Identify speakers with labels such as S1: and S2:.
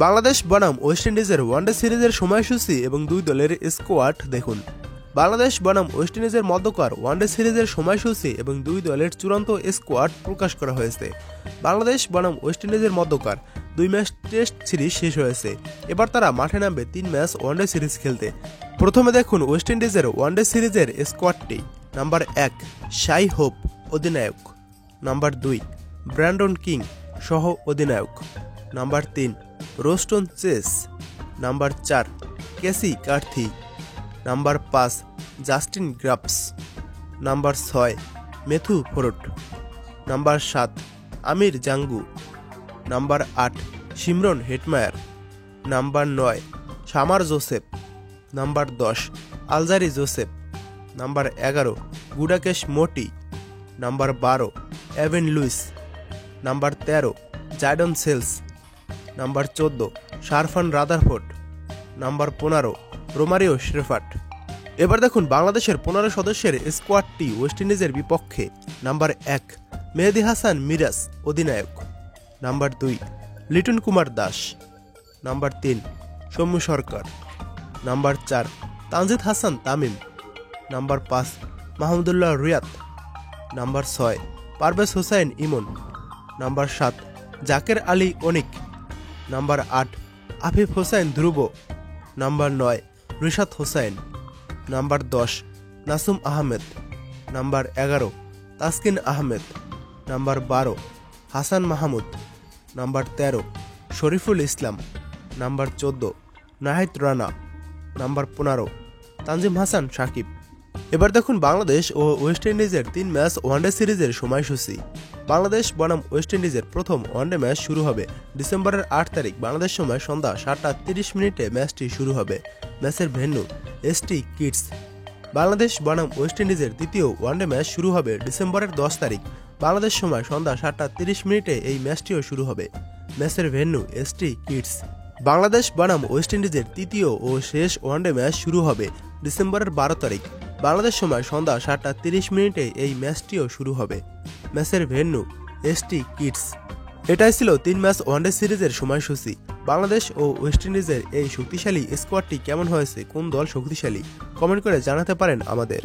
S1: বাংলাদেশ বনাম ওয়েস্ট ইন্ডিজের ওয়ানডে সিরিজের সময়সূচি এবং দুই দলের স্কোয়াড দেখুন। বাংলাদেশ বনাম ওয়েস্ট ইন্ডিজের মধ্যকার ওয়ানডে সিরিজের সময়সূচি এবং দুই দলের চূড়ান্ত স্কোয়াড প্রকাশ করা হয়েছে। বাংলাদেশ বনাম ওয়েস্ট ইন্ডিজের মধ্যকার 2 ম্যাচ টেস্ট সিরিজ শেষ হয়েছে। এবার তারা মাঠে নামবে 3 ম্যাচ ওয়ানডে সিরিজ খেলতে। প্রথমে দেখুন ওয়েস্ট ইন্ডিজের ওয়ানডে সিরিজের স্কোয়াডটি। নাম্বার 1 শাই হোপ অধিনায়ক, নাম্বার 2 ব্র্যান্ডন কিং সহ অধিনায়ক, number 3 Roston Chase, number 4 Keacy Carty, number 5 Justin Greaves, number 6 Mathew Forde, number 7 Amir Jangoo, number 8 Shimron Hetmyer, number 9 Shamar Joseph, number 10 Alzarri Joseph, number 11 Gudakesh Motie, number 12 Evin Lewis, number 13 Jayden Seales, number 14 Sherfane Rutherford, number 15 Romario Shepherd. এবার দেখুন বাংলাদেশের 15 সদস্যের স্কোয়াডটি West ইন্ডিজের বিপক্ষে। Number 1 মেহেদী হাসান মিরাজ অধিনায়ক, number 2 Liton Kumar Das, number 3 Soumya Sarkar, number 4 Tanzid Hasan Tamim, number 5 Mahmudullah Riyad, number 6 Parvez Hossain Emon, number 7 Jaker Ali Anik, number 8 Afif Hossain Dhruba, number 9 Rishad Hossain, number 10 Nasum Ahmed, number 11 Taskin Ahmed, number 12 Hasan Mahmud, number 13 Shoriful Islam, number 14 Nahid Rana, number 15 Tanzim Hasan Sakib. এবার দেখুন বাংলাদেশ ও West ইন্ডিজের 3 ম্যাচ ওয়ানডে সিরিজের সময়সূচি। বাংলাদেশ বনাম ওয়েস্ট ইন্ডিজের প্রথম ওয়ানডে ম্যাচ শুরু হবে ডিসেম্বরের 8 তারিখ বাংলাদেশ সময় সন্ধ্যা 7:30 ম্যাচটি শুরু হবে। ম্যাচের ভেন্যু এসটি কিডস। বাংলাদেশ বনাম ওয়েস্ট ইন্ডিজের দ্বিতীয় ওয়ানডে ম্যাচ শুরু হবে ডিসেম্বরের 10 তারিখ বাংলাদেশ সময় সন্ধ্যা 7:30 এই ম্যাচটিও শুরু হবে। ম্যাচের ভেন্যু এসটি কিডস। বাংলাদেশ বনাম ওয়েস্ট ইন্ডিজের তৃতীয় ও শেষ ওয়ানডে ম্যাচ শুরু হবে ডিসেম্বরের 12 তারিখ বাংলাদেশ সময় সন্ধ্যা 7:30 এই ম্যাচটিও শুরু হবে। ম্যাচের ভেন্যু এসটি কিডস। এটাই ছিল 3 ম্যাচ ওয়ানডে সিরিজের সময়সূচি। বাংলাদেশ ও ওয়েস্ট ইন্ডিজের এই শক্তিশালী স্কোয়াডটি কেমন হয়েছে, কোন দল শক্তিশালী, কমেন্ট করে জানাতে পারেন আমাদের।